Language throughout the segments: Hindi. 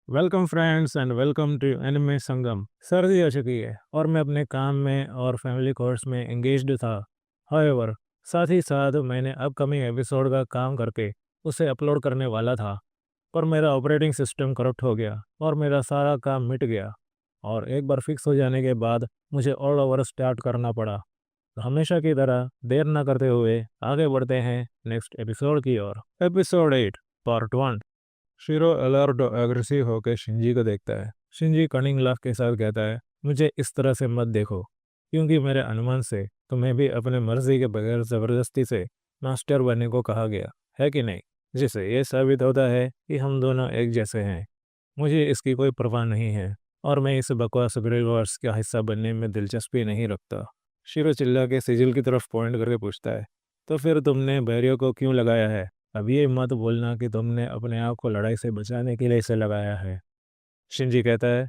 Welcome friends and welcome to anime Sangam. सर्दी आ चुकी है और मैं अपने काम में और फैमिली कोर्स में एंगेज्ड था। हाउएवर, साथ ही साथ मैंने अपकमिंग एपिसोड का काम करके उसे अपलोड करने वाला था, पर मेरा ऑपरेटिंग सिस्टम करप्ट हो गया और मेरा सारा काम मिट गया। और एक बार फिक्स हो जाने के बाद मुझे ऑल ओवर स्टार्ट करना पड़ा। तो हमेशा की तरह देर ना करते हुए आगे बढ़ते हैं नेक्स्ट एपिसोड की ओर। Episode 8 part 1। शीरो अलर्ट और एग्रेसिव होकर शिंजी को देखता है। शिंजी कनिंग लाफ के साथ कहता है, मुझे इस तरह से मत देखो, क्योंकि मेरे अनुमान से तुम्हें भी अपने मर्जी के बगैर ज़बरदस्ती से मास्टर बनने को कहा गया है कि नहीं, जिससे ये साबित होता है कि हम दोनों एक जैसे हैं। मुझे इसकी कोई परवाह नहीं है और मैं इस बकवास ग्रिल वॉर्स का हिस्सा बनने में दिलचस्पी नहीं रखता। शीरो चिल्ला के सिजिल की तरफ पॉइंट करके पूछता है, तो फिर तुमने बैरियो को क्यों लगाया है? अब ये मत बोलना कि तुमने अपने आप को लड़ाई से बचाने के लिए इसे लगाया है। शिंजी कहता है,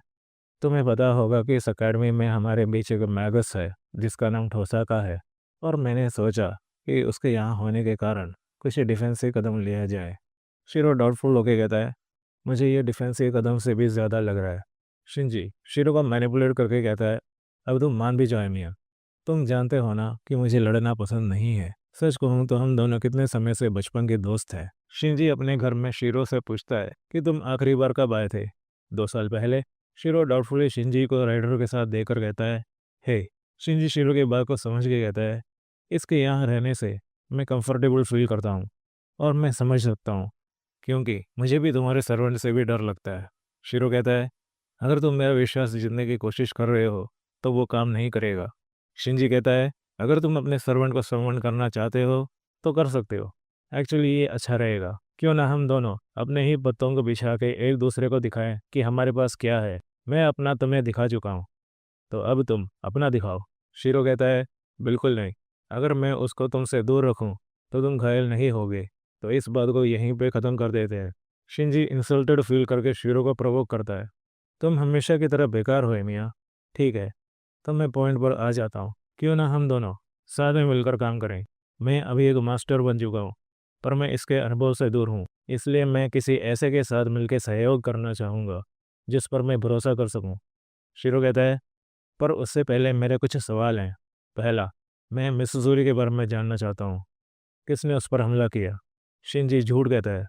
तुम्हें पता होगा कि इस अकेडमी में हमारे बीच एक मैगस है जिसका नाम ठोसाका है, और मैंने सोचा कि उसके यहाँ होने के कारण कुछ डिफेंसिव कदम लिया जाए। शीरो डाउटफुल होकर कहता है, मुझे ये डिफेंसिव कदम से भी ज़्यादा लग रहा है। शिंजी शीरो को मैनिपुलेट करके कहता है, अब तुम मान भी जाओ मियाँ, तुम जानते हो ना कि मुझे लड़ना पसंद नहीं है। सच कहूँ तो हम दोनों कितने समय से बचपन के दोस्त हैं। शिंजी अपने घर में शीरो से पूछता है कि तुम आखिरी बार कब आए थे? 2 साल पहले। शीरो डाउटफुली शिंजी को राइडर के साथ देकर कहता है, हे। शिंजी शीरो की बात को समझ के कहता है, इसके यहाँ रहने से मैं कंफर्टेबल फील करता हूँ और मैं समझ सकता हूँ, क्योंकि मुझे भी तुम्हारे सर्वेंट से भी डर लगता है। शीरो कहता है, अगर तुम मेरा विश्वास जीतने की कोशिश कर रहे हो तो वो काम नहीं करेगा। शिंजी कहता है, अगर तुम अपने सर्वेंट को सर्वेंट करना चाहते हो तो कर सकते हो। एक्चुअली ये अच्छा रहेगा, क्यों ना हम दोनों अपने ही पत्तों को बिछा के एक दूसरे को दिखाएं कि हमारे पास क्या है। मैं अपना तुम्हें दिखा चुका हूँ, तो अब तुम अपना दिखाओ। शीरो कहता है, बिल्कुल नहीं। अगर मैं उसको तुमसे दूर रखूं तो तुम घायल नहीं होगे। तो इस बात को यहीं पे ख़त्म कर देते हैं। शिंजी इंसल्टेड फील करके शीरो को प्रवोक करता है, तुम हमेशा की तरह बेकार हो मियाँ। ठीक है, तो मैं पॉइंट पर आ जाता हूँ, क्यों ना हम दोनों साथ में मिलकर काम करें। मैं अभी एक मास्टर बन चुका हूँ, पर मैं इसके अनुभव से दूर हूँ, इसलिए मैं किसी ऐसे के साथ मिलकर सहयोग करना चाहूँगा जिस पर मैं भरोसा कर सकूँ। शीरो कहता है, पर उससे पहले मेरे कुछ सवाल हैं। पहला, मैं मिस्सूरी के बारे में जानना चाहता हूँ। किसने उस पर हमला किया? शिंजी झूठ कहता है,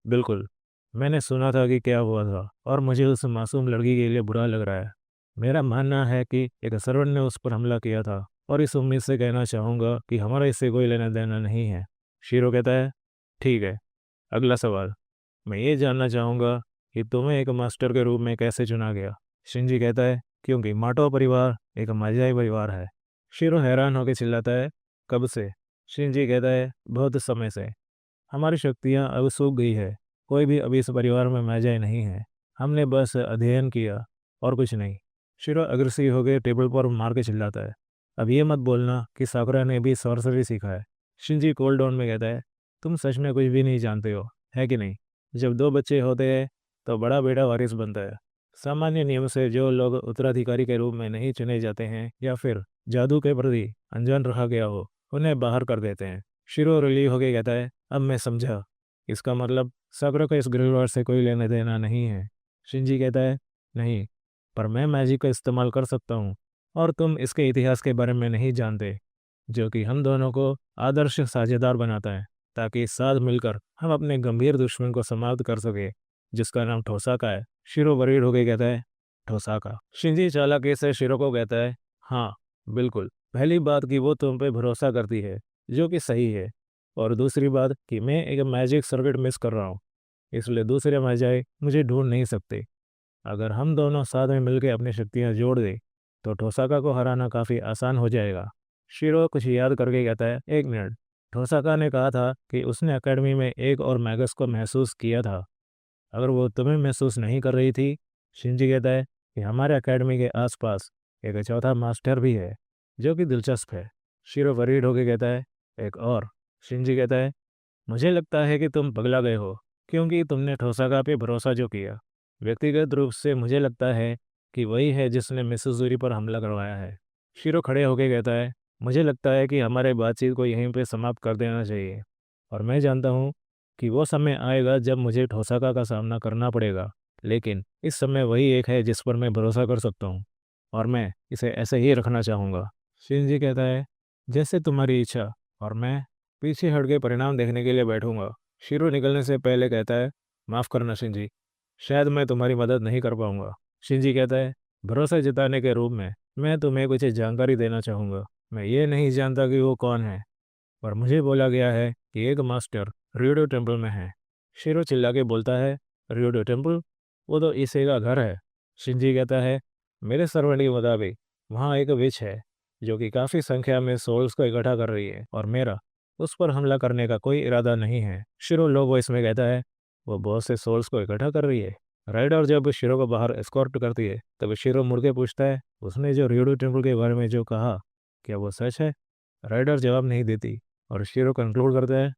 बिल्कुल। मैंने सुना था कि क्या हुआ था और मुझे उस मासूम लड़की के लिए बुरा लग रहा है। मेरा मानना है कि एक सर्वेंट ने उस पर हमला किया था, और इस उम्मीद से कहना चाहूँगा कि हमारा इससे कोई लेना देना नहीं है। शीरो कहता है, ठीक है। अगला सवाल, मैं ये जानना चाहूँगा कि तुम्हें एक मास्टर के रूप में कैसे चुना गया? शिंजी कहता है, क्योंकि माटो परिवार एक माजाई परिवार है। शीरो हैरान होकर चिल्लाता है, कब से? शिंजी कहता है, बहुत समय से। हमारी शक्तियाँ अब सूख गई है। कोई भी अभी इस परिवार में माजाई नहीं है। हमने बस अध्ययन किया और कुछ नहीं। शीरो अग्रेसिव हो गए टेबल पर मार के चिल्लाता है, अब ये मत बोलना कि साकुरा ने भी सॉर्सरी सीखा है। शिंजी कोल्ड डाउन में कहता है, तुम सच में कुछ भी नहीं जानते हो, है कि नहीं? जब 2 बच्चे होते हैं तो बड़ा बेटा वारिस बनता है। सामान्य नियम से जो लोग उत्तराधिकारी के रूप में नहीं चुने जाते हैं या फिर जादू के प्रति अनजान रखा गया हो, उन्हें बाहर कर देते हैं। शीरो रिलीव होकर कहता है, अब मैं समझा। इसका मतलब साकुरा को इस ग्रिलवार से कोई लेना देना नहीं है। शिंजी कहता है, नहीं, पर मैं मैजिक का इस्तेमाल कर सकता हूँ और तुम इसके इतिहास के बारे में नहीं जानते, जो कि हम दोनों को आदर्श साझेदार बनाता है, ताकि साथ मिलकर हम अपने गंभीर दुश्मन को समाप्त कर सके, जिसका नाम ठोसाका है। शीरो वरीड होकर कहता है, ठोसाका? शिंजी चालाकी से शीरो को कहता है, हाँ, बिल्कुल। पहली बात कि वो तुम पे भरोसा करती है, जो कि सही है, और दूसरी बात कि मैं एक मैजिक सर्किट मिस कर रहा हूँ, इसलिए दूसरे मजाए मुझे ढूंढ नहीं सकते। अगर हम दोनों साथ में मिलकर अपनी शक्तियाँ जोड़ दें तो ठोसाका को हराना काफ़ी आसान हो जाएगा। शीरो कुछ याद करके कहता है, 1 मिनट। ठोसाका ने कहा था कि उसने एकेडमी में एक और मैगस को महसूस किया था। अगर वो तुम्हें महसूस नहीं कर रही थी? शिंजी कहता है कि हमारे एकेडमी के आसपास एक चौथा मास्टर भी है, जो कि दिलचस्प है। शीरो वरीड होकर कहता है, एक और? शिंजी कहता है, मुझे लगता है कि तुम पगला गए हो, क्योंकि तुमने ठोसाका पे भरोसा जो किया, व्यक्तिगत रूप से मुझे लगता है कि वही है जिसने मिस्सूरी पर हमला करवाया है। शीरो खड़े होकर कहता है, मुझे लगता है कि हमारे बातचीत को यहीं पे समाप्त कर देना चाहिए, और मैं जानता हूँ कि वो समय आएगा जब मुझे ठोसाका का सामना करना पड़ेगा, लेकिन इस समय वही एक है जिस पर मैं भरोसा कर सकता हूँ और मैं इसे ऐसे ही रखना चाहूँगा। शिनजी कहता है, जैसे तुम्हारी इच्छा। और मैं पीछे हट के परिणाम देखने के लिए बैठूंगा। शीरो निकलने से पहले कहता है, माफ़ करना शिनजी, शायद मैं तुम्हारी मदद नहीं कर पाऊंगा। शिनजी कहता है, भरोसा जताने के रूप में मैं तुम्हें कुछ जानकारी देना चाहूँगा। मैं ये नहीं जानता कि वो कौन है, पर मुझे बोला गया है कि एक मास्टर रियोडो टेम्पल में है। शीरो चिल्ला के बोलता है, रियोडो टेम्पल? वो तो ईसे का घर है। शिंजी कहता है, मेरे सर्वेंट के मुताबिक वहाँ एक विच है जो कि काफ़ी संख्या में सोल्स को इकट्ठा कर रही है और मेरा उस पर हमला करने का कोई इरादा नहीं है। शिरो लो वॉइस में कहता है, वो बहुत से सोल्स को इकट्ठा कर रही है। राइडर जब शिरो को बाहर एस्कॉर्ट करती है तब शिरो मुड़ के पूछता है, उसने जो रियोडो टेम्पल के बारे में जो कहा, क्या वो सच है? राइडर जवाब नहीं देती और शीरो कंक्लूड करता है,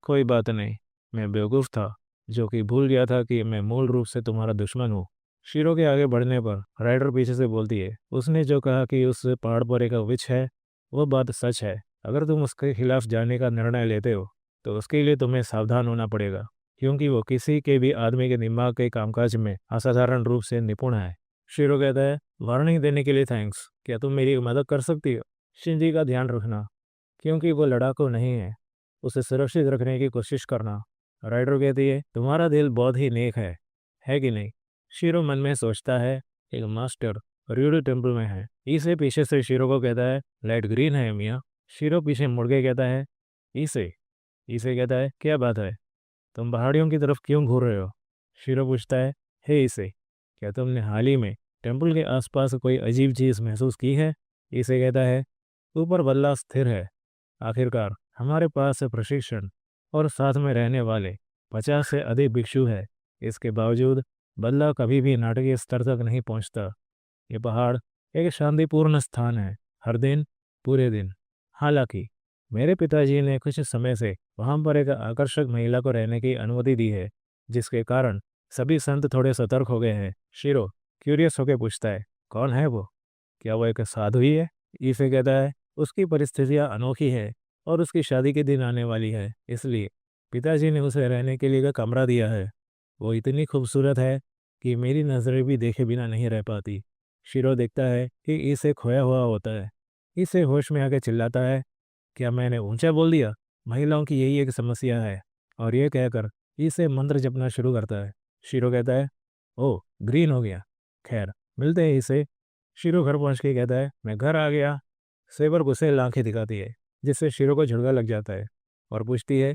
कोई बात नहीं, मैं बेवकूफ़ था जो कि भूल गया था कि मैं मूल रूप से तुम्हारा दुश्मन हूँ। शीरो के आगे बढ़ने पर राइडर पीछे से बोलती है, उसने जो कहा कि उस पहाड़ पर एक विच है, वो बात सच है। अगर तुम उसके खिलाफ जाने का निर्णय लेते हो तो उसके लिए तुम्हें सावधान होना पड़ेगा, क्योंकि वो किसी के भी आदमी के दिमाग के कामकाज में असाधारण रूप से निपुण है। शीरो कहता है, वार्निंग देने के लिए थैंक्स, क्या तुम मेरी मदद कर सकती हो? शिंजी का ध्यान रखना, क्योंकि वो लड़ाकू नहीं है, उसे सुरक्षित रखने की कोशिश करना। राइडर कहती है, तुम्हारा दिल बहुत ही नेक है कि नहीं? शीरो मन में सोचता है, एक मास्टर रियोडो टेम्पल में है। इसे पीछे से शीरो को कहता है, लाइट ग्रीन है मियाँ। शीरो पीछे मुड़ के कहता है, इसे इसे कहता है, क्या बात है, तुम पहाड़ियों की तरफ क्यों घूर रहे हो? शीरो पूछता है, हे इसे, क्या तुमने हाल ही में टेम्पल के आसपास कोई अजीब चीज़ महसूस की है? इसे कहता है, ऊपर बल्ला स्थिर है। आखिरकार हमारे पास प्रशिक्षण और साथ में रहने वाले 50 से अधिक भिक्षु है। इसके बावजूद बल्ला कभी भी नाटकीय स्तर तक नहीं पहुंचता। ये पहाड़ एक शांतिपूर्ण स्थान है, हर दिन, पूरे दिन। हालांकि मेरे पिताजी ने कुछ समय से वहां पर एक आकर्षक महिला को रहने की अनुमति दी है, जिसके कारण सभी संत थोड़े सतर्क हो गए हैं। शिरो क्यूरियस होकर पूछता है, कौन है वो? क्या वो एक साधु ही है? इसे कहता है, उसकी परिस्थितियाँ अनोखी है और उसकी शादी के दिन आने वाली है, इसलिए पिताजी ने उसे रहने के लिए एक कमरा दिया है। वो इतनी खूबसूरत है कि मेरी नज़रें भी देखे बिना नहीं रह पाती। शिरो देखता है कि इसे खोया हुआ होता है। इसे होश में आके चिल्लाता है, क्या मैंने ऊंचा बोल दिया? महिलाओं की यही एक समस्या है। और ये कहकर इसे मंत्र जपना शुरू करता है। शिरो कहता है, ओह, ग्रीन हो गया। खैर, मिलते हैं इसे। शिरो घर पहुंच के कहता है, मैं घर आ गया। सेवर गुस्से आंखें दिखाती है, जिससे शिरो को झुड़का लग जाता है और पूछती है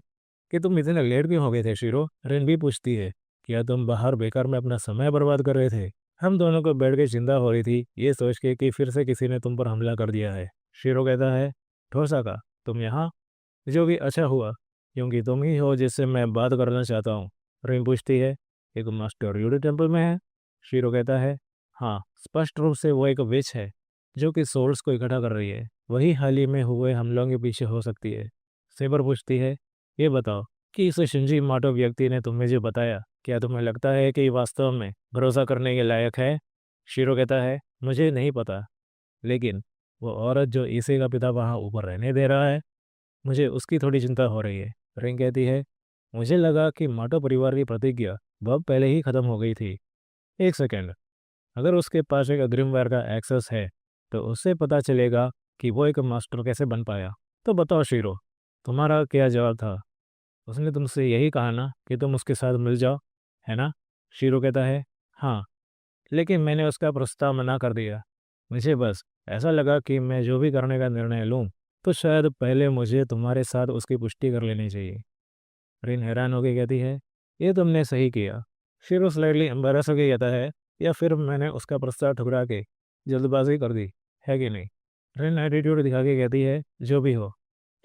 कि तुम इतने लेट क्यों हो गए थे शिरो? रेन भी पूछती है, क्या तुम बाहर बेकार में अपना समय बर्बाद कर रहे थे? हम दोनों को बैठ के चिंता हो रही थी, ये सोच के कि फिर से किसी ने तुम पर हमला कर दिया है। शिरो कहता है, ठोसा का, तुम यहाँ? जो भी अच्छा हुआ, क्योंकि तुम ही हो जिससे मैं बात करना चाहता हूँ। रिन पूछती है, एक मास्टर यूडो टेम्पल में है? शीरो कहता है, हाँ, स्पष्ट रूप से वो एक विच है जो कि सोल्स को इकट्ठा कर रही है। वही हाल ही में हुए हमलों के पीछे हो सकती है। सेबर पूछती है, ये बताओ कि इस शिंजी माटो व्यक्ति ने तुम्हें जो बताया, क्या तुम्हें लगता है कि वास्तव में भरोसा करने के लायक है? शीरो कहता है, मुझे नहीं पता, लेकिन वो औरत जो ईसे का पिता वहाँ ऊपर रहने दे रहा है, मुझे उसकी थोड़ी चिंता हो रही है। रिंग कहती है, मुझे लगा कि माटो परिवार की प्रतिज्ञा बहुत पहले ही खत्म हो गई थी। एक सेकेंड, अगर उसके पास एक अग्रिमवार का एक्सेस है तो उससे पता चलेगा कि वो एक मास्टर कैसे बन पाया। तो बताओ शीरो, तुम्हारा क्या जवाब था? उसने तुमसे यही कहा ना कि तुम उसके साथ मिल जाओ, है ना? शीरो कहता है, हाँ, लेकिन मैंने उसका प्रस्ताव मना कर दिया। मुझे बस ऐसा लगा कि मैं जो भी करने का निर्णय लूँ तो शायद पहले मुझे तुम्हारे साथ उसकी पुष्टि कर लेनी चाहिए। रिन हैरान होकर कहती है, ये तुमने सही किया। शिरो स्लाइडली एम्बेरस होकर कहता है, या फिर मैंने उसका प्रस्ताव ठुकरा के जल्दबाजी कर दी, है कि नहीं? रिन एटीट्यूड दिखा के कहती है, जो भी हो,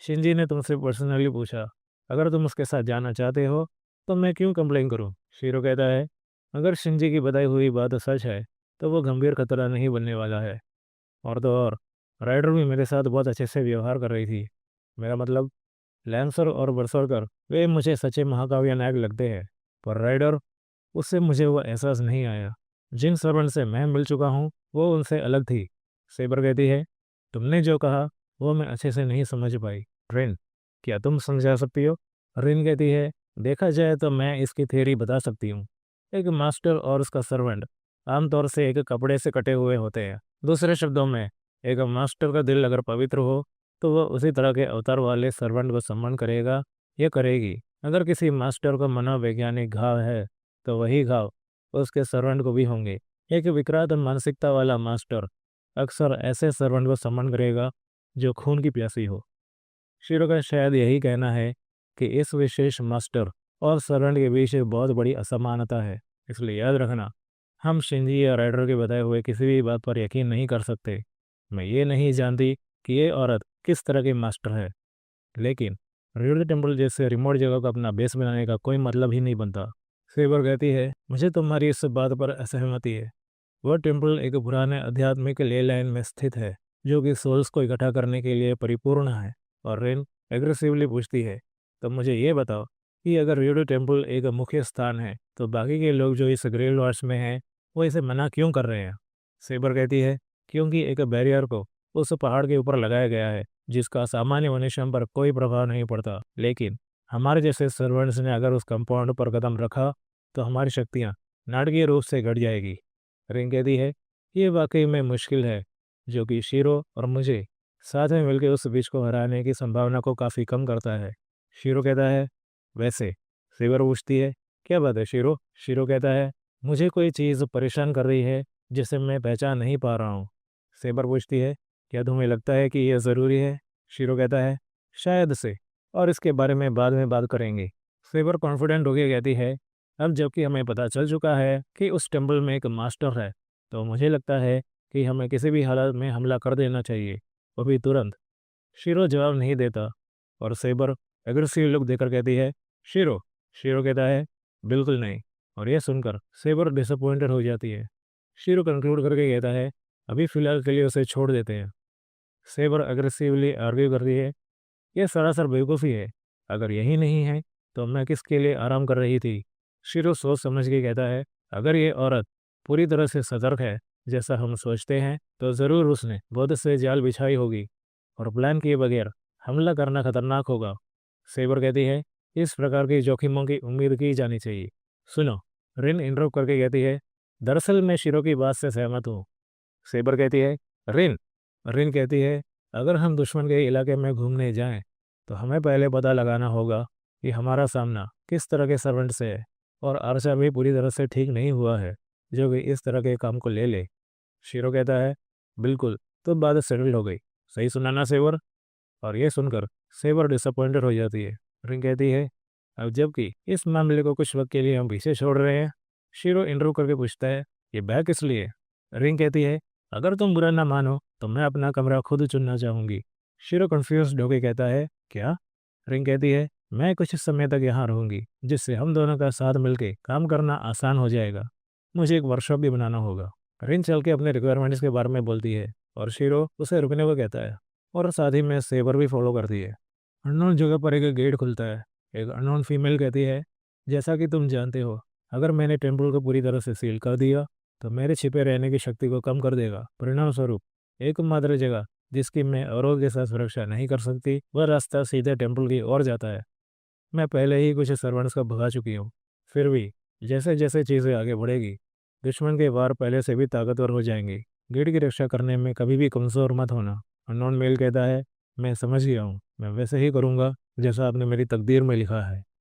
शिंजी ने तुमसे पर्सनली पूछा, अगर तुम उसके साथ जाना चाहते हो तो मैं क्यों कंप्लेन करूं? शीरो कहता है, अगर शिंजी की बताई हुई बात सच है तो वो गंभीर खतरा नहीं बनने वाला है। और तो और, राइडर भी मेरे साथ बहुत अच्छे से व्यवहार कर रही थी। मेरा मतलब, लैंसर और बरसरकर वे मुझे सच्चे महाकाव्य नायक लगते हैं, पर राइडर, उससे मुझे वो एहसास नहीं आया। जिन सर्वेंट से मैं मिल चुका हूँ वो उनसे अलग थी। सेबर कहती है, तुमने जो कहा वो मैं अच्छे से नहीं समझ पाई। रिन, क्या तुम समझा सकती हो? रिन कहती है, देखा जाए तो मैं इसकी थ्योरी बता सकती हूँ। एक मास्टर और उसका सर्वेंट आमतौर से एक कपड़े से कटे हुए होते हैं। दूसरे शब्दों में, एक मास्टर का दिल अगर पवित्र हो तो वह उसी तरह के अवतार वाले सर्वेंट को सम्मान करेगा या करेगी। अगर किसी मास्टर को मनोवैज्ञानिक घाव है तो वही घाव उसके सर्वेंट को भी होंगे। एक विकराल मानसिकता वाला मास्टर अक्सर ऐसे सर्वेंट को सम्मान करेगा जो खून की प्यासी हो। शिरो का शायद यही कहना है कि इस विशेष मास्टर और सर्वेंट के बीच एक बहुत बड़ी असमानता है। इसलिए याद रखना, हम शिंजी या राइडर के बताए हुए किसी भी बात पर यकीन नहीं कर सकते। मैं ये नहीं जानती कि ये औरत किस तरह की मास्टर है, लेकिन रियल टेम्पल जैसे रिमोट जगह को अपना बेस बनाने का कोई मतलब ही नहीं बनता। सेबर कहती है, मुझे तुम्हारी इस बात पर असहमति है। वह टेम्पल एक पुराने आध्यात्मिक ले लाइन में स्थित है जो कि सोल्स को इकट्ठा करने के लिए परिपूर्ण है। और रेन एग्रेसिवली पूछती है, तो मुझे ये बताओ कि अगर रियोडो टेम्पल एक मुख्य स्थान है तो बाकी के लोग जो इस ग्रेल वार्स में हैं वो इसे मना क्यों कर रहे हैं? सेबर कहती है, क्योंकि एक बैरियर को उस पहाड़ के ऊपर लगाया गया है जिसका सामान्य मनुष्यों पर कोई प्रभाव नहीं पड़ता, लेकिन हमारे जैसे सर्वेंट्स ने अगर उस कंपाउंड पर कदम रखा तो हमारी शक्तियाँ नाटकीय रूप से घट जाएगी। रिंग कहती है, ये वाकई में मुश्किल है, जो कि शीरो और मुझे साथ में मिलकर उस विष को हराने की संभावना को काफ़ी कम करता है। शीरो कहता है, वैसे? सेबर पूछती है, क्या बात है शीरो? शीरो कहता है, मुझे कोई चीज़ परेशान कर रही है जिसे मैं पहचान नहीं पा रहा हूँ। सेबर पूछती है, क्या तुम्हें लगता है कि यह ज़रूरी है? शीरो कहता है, शायद से, और इसके बारे में बाद में बात करेंगे। सेबर कॉन्फिडेंट होकर कहती है, अब जबकि हमें पता चल चुका है कि उस टेम्पल में एक मास्टर है, तो मुझे लगता है कि हमें किसी भी हालत में हमला कर देना चाहिए, वो भी तुरंत। शीरो जवाब नहीं देता और सेबर एग्रेसिव लुक देकर कहती है, शीरो। शीरो कहता है, बिल्कुल नहीं। और यह सुनकर सेबर डिसअपॉइंटेड हो जाती है। शीरो कंक्लूड करके कहता है, अभी फ़िलहाल के लिए उसे छोड़ देते हैं। सेबर अग्रेसिवली आर्ग्यू करती है, यह सरासर बेवकूफ़ी है। अगर यही नहीं है तो मैं किसके लिए आराम कर रही थी? शीरो सोच समझ के कहता है, अगर ये औरत पूरी तरह से सतर्क है जैसा हम सोचते हैं तो ज़रूर उसने बहुत से जाल बिछाई होगी और प्लान किए बगैर हमला करना खतरनाक होगा। सेबर कहती है, इस प्रकार के जोखिमों की उम्मीद की जानी चाहिए। सुनो, रिन इंटरप्ट करके कहती है, दरअसल मैं शीरो की बात से सहमत हूँ। सेबर कहती है, रिन। रिन कहती है, अगर हम दुश्मन के इलाके में घूमने जाएं तो हमें पहले पता लगाना होगा कि हमारा सामना किस तरह के सर्वेंट से है, और आर्चा भी पूरी तरह से ठीक नहीं हुआ है जो कि इस तरह के काम को ले ले। शीरो कहता है, बिल्कुल, तो बात सेटल हो गई। सही सुना ना सेवर? और ये सुनकर सेवर डिसअपॉइंटेड हो जाती है। रिंग कहती है, अब जबकि इस मामले को कुछ वक्त के लिए हम पीछे छोड़ रहे हैं। शीरो इंटरव्यू करके पूछता है, ये बैग किस लिए? रिंग कहती है, अगर तुम बुरा ना मानो तो मैं अपना कमरा खुद चुनना चाहूँगी। शीरो कन्फ्यूज होकर कहता है, क्या? रिंग कहती है, मैं कुछ समय तक यहाँ रहूँगी जिससे हम दोनों का साथ मिलकर काम करना आसान हो जाएगा। मुझे एक वर्कशॉप भी बनाना होगा। रिंग चल के अपने रिक्वायरमेंट्स के बारे में बोलती है और शीरो उसे रुकने को कहता है और साथ ही में सेबर भी फॉलो करती है। अननोन जगह पर एक गेट खुलता है। एक अननोन फीमेल कहती है, जैसा कि तुम जानते हो, अगर मैंने टेम्पल को पूरी तरह से सील कर दिया तो मेरे छिपे रहने की शक्ति को कम कर देगा। परिणाम स्वरूप एकमात्र जगह जिसकी मैं औरों के साथ सुरक्षा नहीं कर सकती वह रास्ता सीधे टेम्पल की ओर जाता है। मैं पहले ही कुछ सर्वेंट्स को भगा चुकी हूँ। फिर भी जैसे जैसे चीज़ें आगे बढ़ेगी दुश्मन के वार पहले से भी ताकतवर हो जाएंगे। गेट की रक्षा करने में कभी भी कमज़ोर मत होना। अननोन मेल कहता है, मैं समझ गया हूँ, मैं वैसे ही करूँगा जैसा आपने मेरी तकदीर में लिखा है।